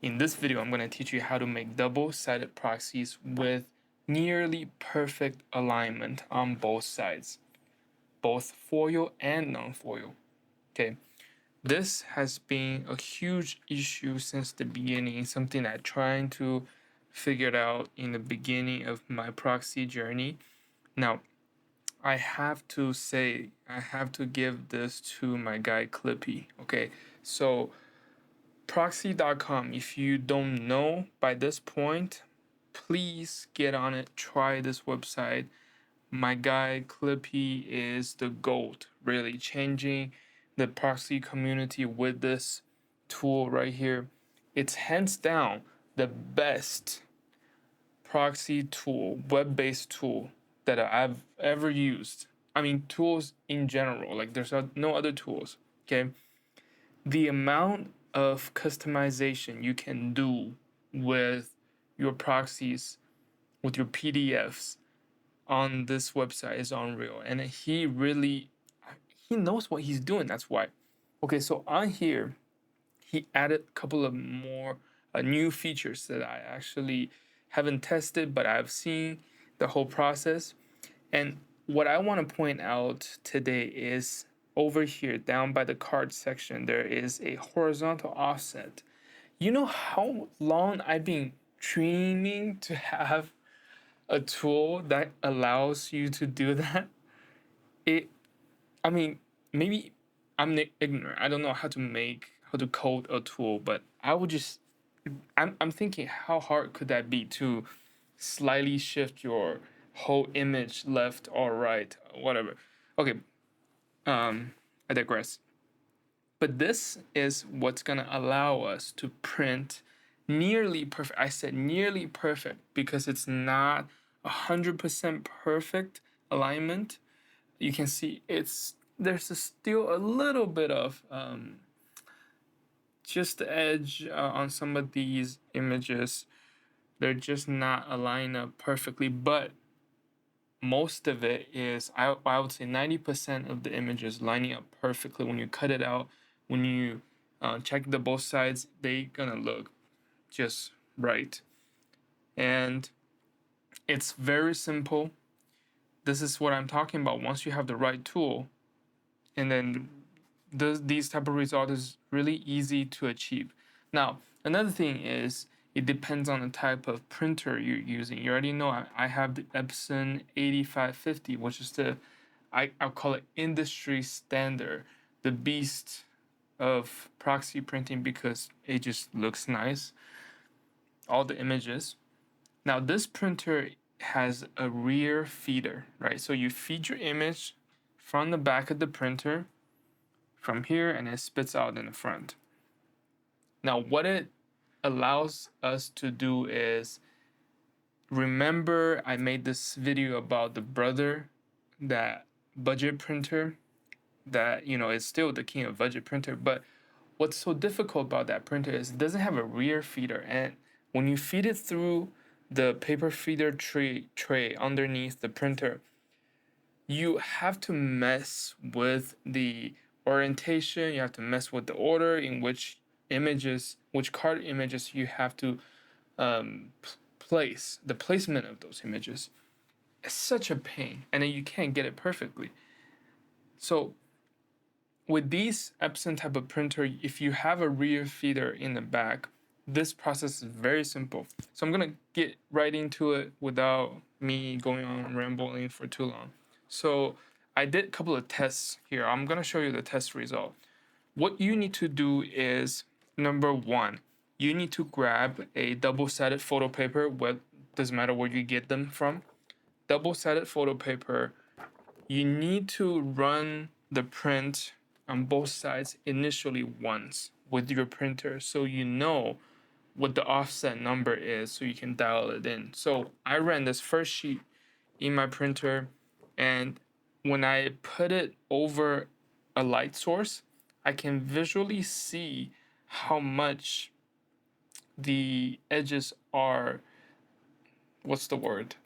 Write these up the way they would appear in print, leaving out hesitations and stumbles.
In this video, I'm going to teach you how to make double-sided proxies with nearly perfect alignment on both sides, both foil and non-foil. Okay, this has been a huge issue since the beginning, something I tried to figure out in the beginning of my proxy journey. Now, I have to give this to my guy Clippy. Okay, so Proxy.com, if you don't know by this point, please get on it. Try this website. My guy Clippy is the GOAT, really changing the proxy community with this tool right here. It's hands down the best proxy tool, web-based tool that I've ever used. I mean, tools in general, like there's no other tools. Okay, the amount of customization you can do with your proxies, with your PDFs on this website is unreal. And he knows what he's doing. That's why. Okay, so on here, he added a couple of more new features that I actually haven't tested, but I've seen the whole process. And what I want to point out today is over here, down by the card section, there is a horizontal offset. You know how long I've been dreaming to have a tool that allows you to do that? It, I mean, maybe I'm ignorant. I don't know how to code a tool, but I'm thinking how hard could that be to slightly shift your whole image left or right, whatever. Okay, I digress. But this is what's gonna allow us to print nearly perfect. I said nearly perfect because it's not 100% perfect alignment. You can see still a little bit of just the edge on some of these images. They're just not aligned up perfectly, but most of it is, I would say 90% of the images lining up perfectly. When you cut it out, when you check the both sides, they gonna look just right. And it's very simple. This is what I'm talking about. Once you have the right tool, and then these type of results is really easy to achieve. Now, another thing is it depends on the type of printer you're using. You already know I have the Epson 8550, which is I'll call it industry standard, the beast of proxy printing because it just looks nice, all the images. Now, this printer has a rear feeder, right? So you feed your image from the back of the printer from here, and it spits out in the front. Now, what it allows us to do is, remember I made this video about the Brother, that budget printer that is still the king of budget printer, but what's so difficult about that printer is it doesn't have a rear feeder, and when you feed it through the paper feeder tray underneath the printer, you have to mess with the orientation, you have to mess with the order in which card images you have to place, the placement of those images. It's such a pain, and then you can't get it perfectly. So with these Epson type of printer, if you have a rear feeder in the back, this process is very simple. So I'm gonna get right into it without me going on rambling for too long. So I did a couple of tests here. I'm gonna show you the test result. What you need to do is, number one, you need to grab a double-sided photo paper. Doesn't matter where you get them from. Double-sided photo paper. You need to run the print on both sides initially once with your printer, so you know what the offset number is, so you can dial it in. So I ran this first sheet in my printer, and when I put it over a light source, I can visually see how much the edges are, what's the word,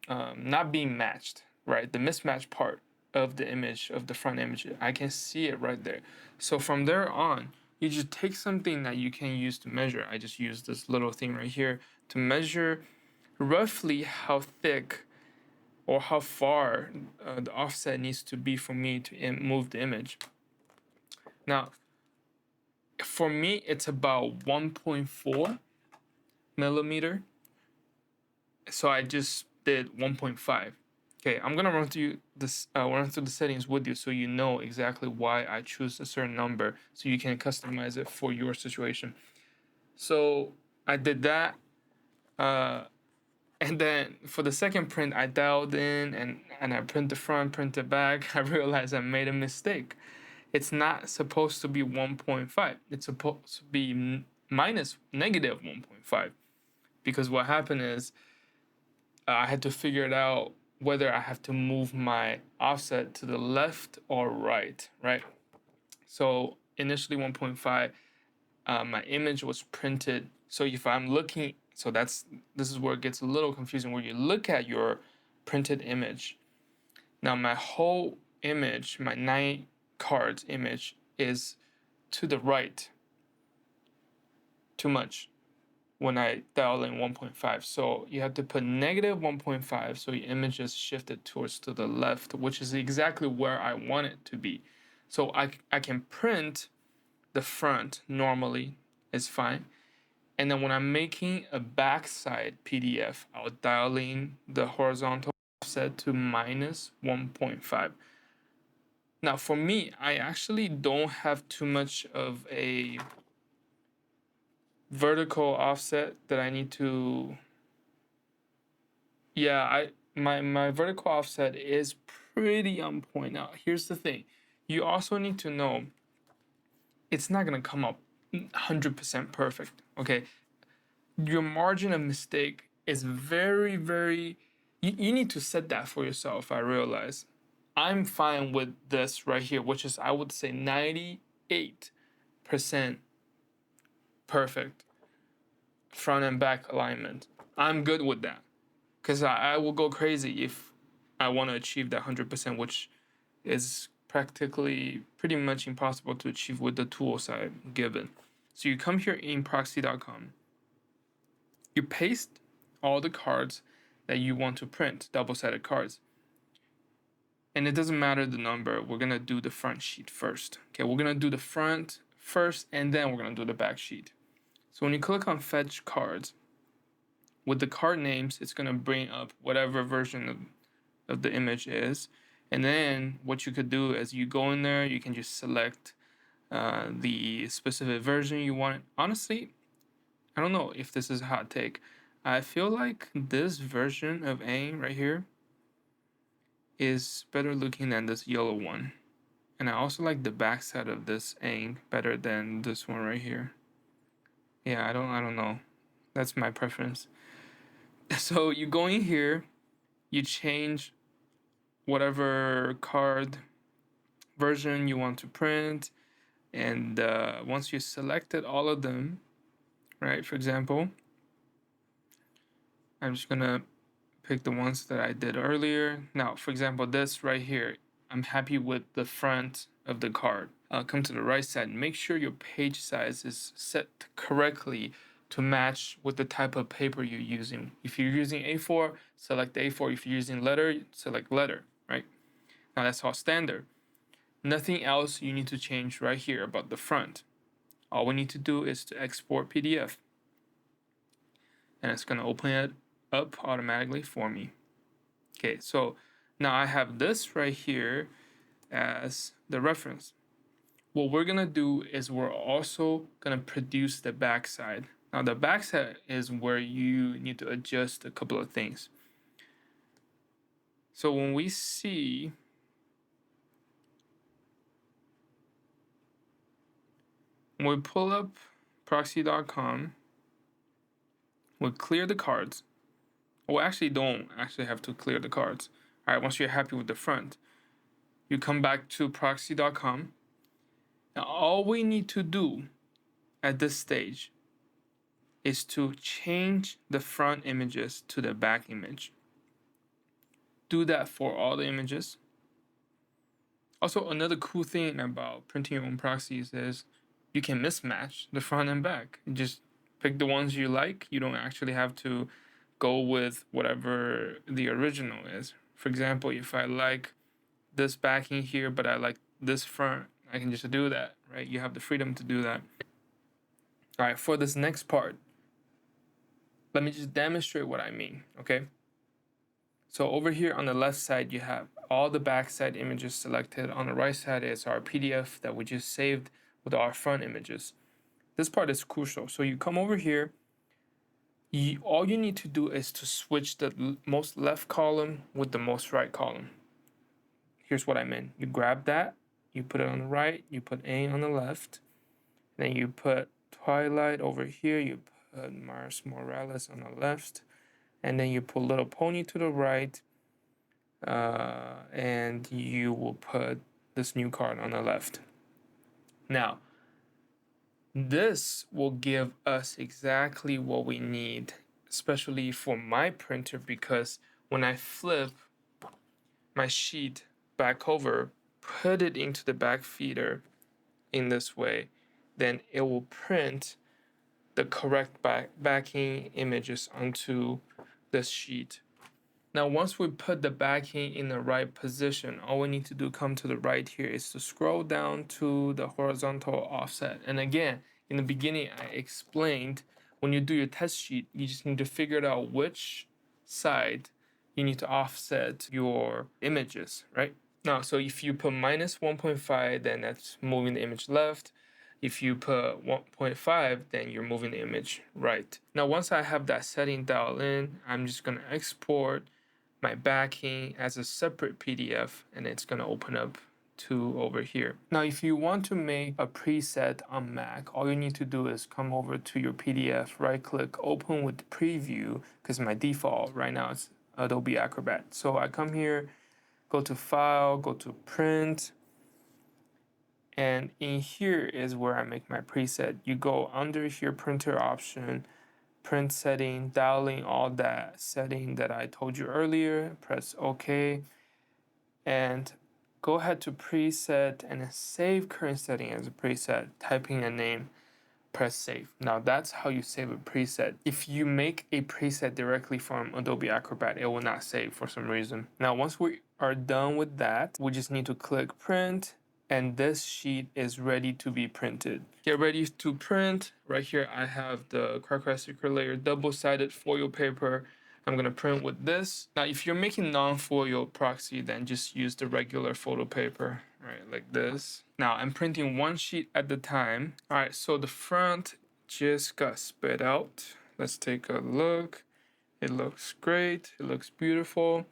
not being matched, right? The mismatched part of the image, of the front image, I can see it right there. So from there on, you just take something that you can use to measure. I just use this little thing right here to measure roughly how thick or how far the offset needs to be for me to move the image. Now, for me, it's about 1.4 millimeter. So I just did 1.5. Okay, I'm gonna run through the settings with you so you know exactly why I choose a certain number so you can customize it for your situation. So I did that, and then for the second print, I dialed in and I print the front, print the back. I realized I made a mistake. It's not supposed to be 1.5. It's supposed to be minus negative 1.5, because what happened is I had to figure it out whether I have to move my offset to the left or right, right? So initially 1.5, my image was printed. So if I'm looking, so this is where it gets a little confusing, where you look at your printed image. Now my whole image, my 9 cards image, is to the right too much when I dial in 1.5. So you have to put negative 1.5 so your image is shifted towards to the left, which is exactly where I want it to be. So I can print the front normally, it's fine. And then when I'm making a backside PDF, I'll dial in the horizontal offset to minus 1.5. Now for me, I actually don't have too much of a vertical offset that I need to. Yeah, my vertical offset is pretty on point. Now, here's the thing. You also need to know it's not gonna come up 100% perfect, okay? Your margin of mistake is very, very, you need to set that for yourself, I realize. I'm fine with this right here, which is, I would say, 98% perfect front and back alignment. I'm good with that, because I will go crazy if I want to achieve that 100%, which is practically pretty much impossible to achieve with the tools I've given. So you come here in proxy.com, you paste all the cards that you want to print, double-sided cards. And it doesn't matter the number, we're gonna do the front sheet first. Okay, we're gonna do the front first and then we're gonna do the back sheet. So when you click on fetch cards, with the card names, it's gonna bring up whatever version of the image is. And then what you could do is you go in there, you can just select the specific version you want. Honestly, I don't know if this is a hot take. I feel like this version of AIM right here is better looking than this yellow one. And I also like the backside of this AIM better than this one right here. Yeah, I don't know. That's my preference. So you go in here, you change whatever card version you want to print, and once you selected all of them, right, for example, I'm just gonna pick the ones that I did earlier. Now, for example, this right here, I'm happy with the front of the card. Come to the right side, make sure your page size is set correctly to match with the type of paper you're using. If you're using A4, select A4. If you're using letter, select letter, right? Now that's all standard. Nothing else you need to change right here about the front. All we need to do is to export PDF. And it's gonna open it up automatically for me. Okay, so now I have this right here as the reference. What we're gonna do is we're also gonna produce the backside. Now the backside is where you need to adjust a couple of things. So when we see when we pull up proxy.com, we clear the cards. We actually don't actually have to clear the cards. All right, once you're happy with the front, you come back to proxy.com. Now all we need to do at this stage is to change the front images to the back image. Do that for all the images. Also, another cool thing about printing your own proxies is you can mismatch the front and back. You just pick the ones you like. You don't actually have to go with whatever the original is. For example, if I like this backing here, but I like this front, I can just do that, right? You have the freedom to do that. All right, for this next part, let me just demonstrate what I mean, okay? So over here on the left side, you have all the backside images selected. On the right side is our PDF that we just saved with our front images. This part is crucial. So you come over here, all you need to do is to switch the most left column with the most right column. Here's what I meant. You grab that, you put it on the right, you put A on the left, then you put Twilight over here, you put Mars Morales on the left, and then you put Little Pony to the right, and you will put this new card on the left. Now, this will give us exactly what we need, especially for my printer, because when I flip my sheet back over, put it into the back feeder in this way, then it will print the correct backing images onto this sheet. Now, once we put the backing in the right position, all we need to do come to the right here is to scroll down to the horizontal offset. And again, in the beginning, I explained when you do your test sheet, you just need to figure out which side you need to offset your images, right? Now, so if you put minus 1.5, then that's moving the image left. If you put 1.5, then you're moving the image right. Now, once I have that setting dialed in, I'm just gonna export my backing as a separate PDF, and it's gonna open up to over here. Now, if you want to make a preset on Mac, all you need to do is come over to your PDF, right click, open with preview, because my default right now is Adobe Acrobat. So I come here, go to File, go to Print, and in here is where I make my preset. You go under here, Printer Option, Print Setting, dialing all that setting that I told you earlier, press OK, and go ahead to Preset and save current setting as a preset, typing a name, press save. Now that's how you save a preset. If you make a preset directly from Adobe Acrobat, it will not save for some reason. Now once we are done with that, we just need to click print, and this sheet is ready to be printed. Get ready to print. Right here I have the Crackle Sticker Layer double-sided foil paper. I'm gonna print with this. Now if you're making non-foil proxy, then just use the regular photo paper, right, like this. Now I'm printing one sheet at a time. All right, so the front just got spit out. Let's take a look. It looks great, it looks beautiful.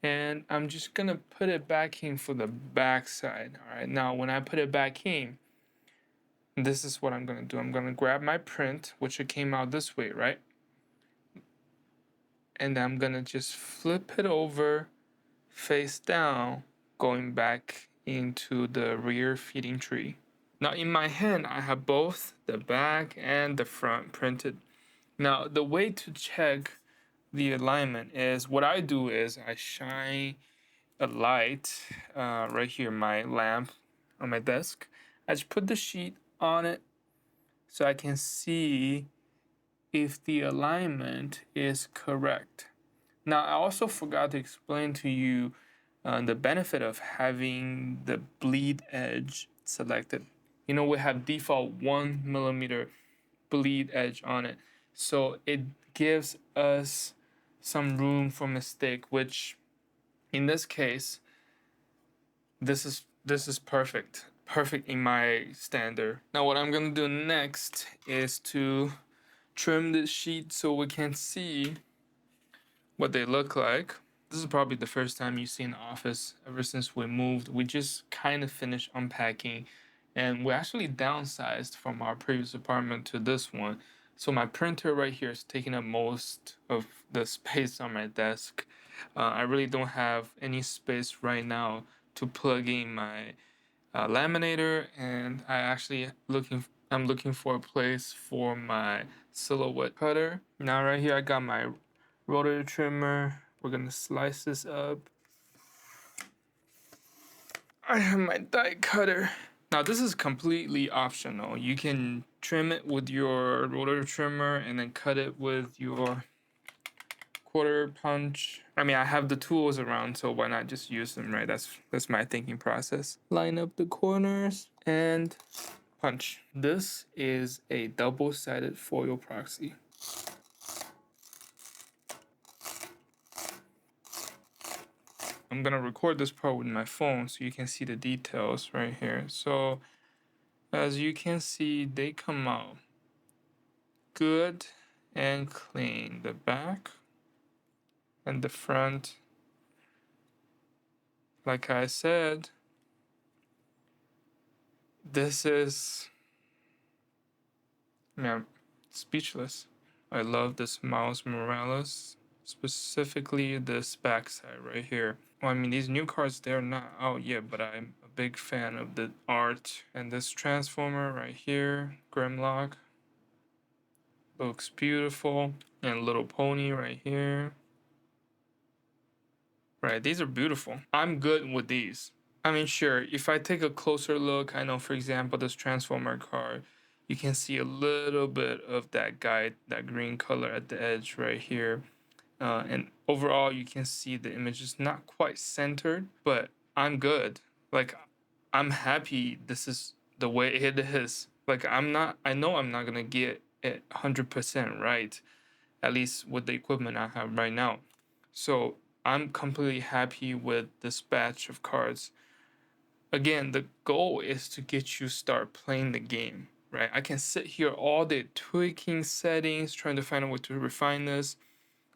And I'm just gonna put it back in for the back side. All right, now when I put it back in, this is what I'm gonna do. I'm gonna grab my print, which it came out this way, right? And I'm gonna just flip it over face down, going back into the rear feeding tree. Now in my hand, I have both the back and the front printed. Now the way to check the alignment is, what I do is I shine a light right here, my lamp on my desk. I just put the sheet on it so I can see if the alignment is correct. Now I also forgot to explain to you the benefit of having the bleed edge selected. You know, we have default 1mm bleed edge on it, so it gives us some room for mistake, which in this case, this is perfect in my standard. Now what I'm gonna do next is to trim this sheet so we can see what they look like. This is probably the first time you see an office ever since we moved. We just kind of finished unpacking, and we actually downsized from our previous apartment to this one. So my printer right here is taking up most of the space on my desk. I really don't have any space right now to plug in my laminator, and I'm looking for a place for my silhouette cutter. Now right here I got my rotary trimmer. We're gonna slice this up. I have my die cutter. Now this is completely optional. You can trim it with your rotor trimmer and then cut it with your quarter punch. I mean, I have the tools around, so why not just use them, right? That's my thinking process. Line up the corners and punch. This is a double-sided foil proxy. I'm gonna record this part with my phone so you can see the details right here. So as you can see, they come out good and clean. The back and the front, like I said, this is, I'm speechless. I love this Miles Morales, specifically this backside right here. Well, I mean, these new cards, they're not out yet, but I'm a big fan of the art. And this Transformer right here, Grimlock, looks beautiful. And Little Pony right here. Right, these are beautiful. I'm good with these. I mean, sure, if I take a closer look, I know, for example, this Transformer card, you can see a little bit of that guide, that green color at the edge right here. And overall, you can see the image is not quite centered, but I'm good. Like, I'm happy this is the way it is. Like, I know I'm not gonna get it 100% right, at least with the equipment I have right now. So I'm completely happy with this batch of cards. Again, the goal is to get you start playing the game, right? I can sit here all day tweaking settings, trying to find a way to refine this.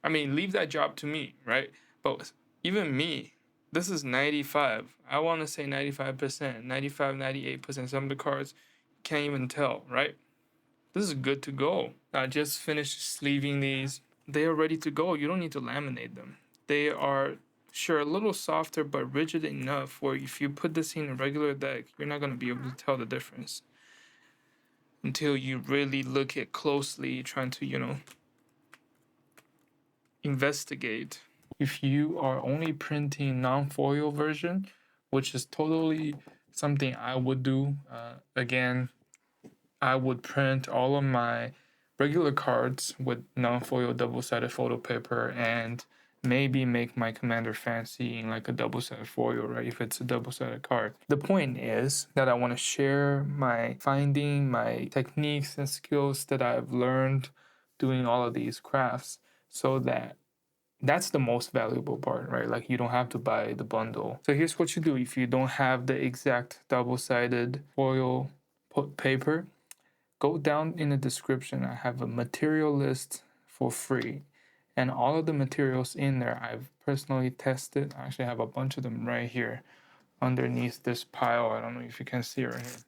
I mean, leave that job to me, right? But even me, this is 95. I want to say 95%, 95, 98%. Some of the cards can't even tell, right? This is good to go. I just finished sleeving these. They are ready to go. You don't need to laminate them. They are, sure, a little softer, but rigid enough where if you put this in a regular deck, you're not going to be able to tell the difference until you really look at closely, trying to, investigate. If you are only printing non-foil version, which is totally something I would do, again, I would print all of my regular cards with non-foil double-sided photo paper and maybe make my commander fancy in like a double-sided foil, right? If it's a double-sided card. The point is that I want to share my finding, my techniques and skills that I've learned doing all of these crafts so that that's the most valuable part, right? Like you don't have to buy the bundle. So here's what you do if you don't have the exact double-sided foil paper. Go down in the description. I have a material list for free. And all of the materials in there I've personally tested. I actually have a bunch of them right here underneath this pile. I don't know if you can see right here.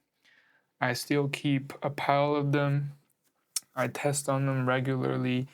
I still keep a pile of them. I test on them regularly.